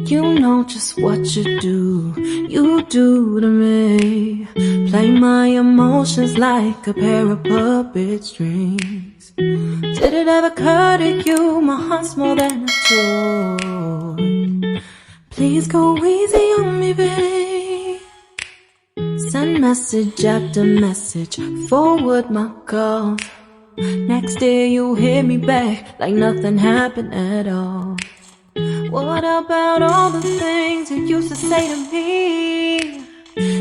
You know just what you do to me. Play my emotions like a pair of puppet strings. Did it ever occur to you my heart's more than a toy? Please go easy on me, babe. Send message after message, forward my calls. Next day you hit me back like nothing happened at all. What about all the things you used to say to me?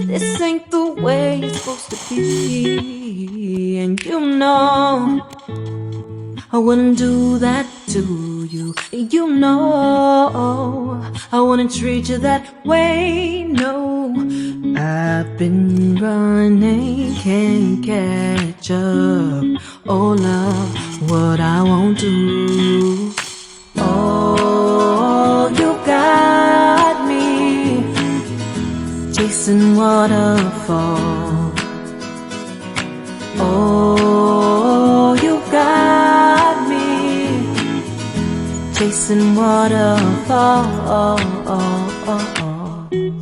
This ain't the way it's supposed to be. And you know I wouldn't do that to you. You know I wouldn't treat you that way, no. I've been running, can't catch up. Oh love, what I won't do. Oh, you got me chasing waterfalls. Oh, you got me chasing waterfalls.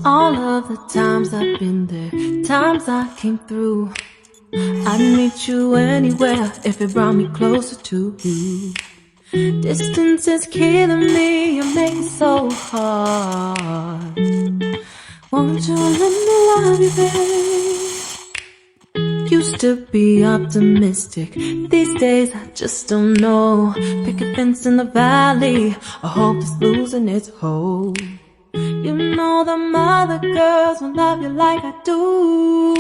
All of the times I've been there, times I came through, I'd meet you anywhere if it brought me closer to you. Distance is killing me, you make it so hard. Won't you let me love you, babe? Used to be optimistic, these days I just don't know. Pick a fence in the valley, I hope it's losing its hold. You know them other girls won't love you like I do.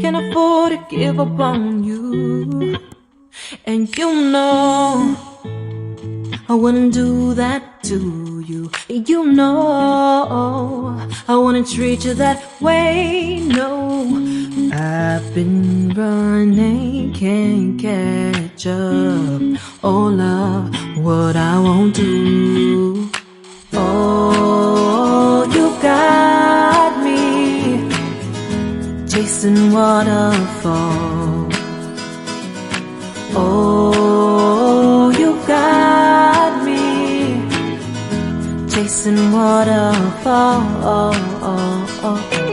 Can't afford to give up on you. And you know I wouldn't do that to you. You know I wouldn't treat you that way, no. I've been running, can't catch up. Oh love, what I won't do. Oh, you got me chasing waterfalls. Oh, you got me chasing waterfalls.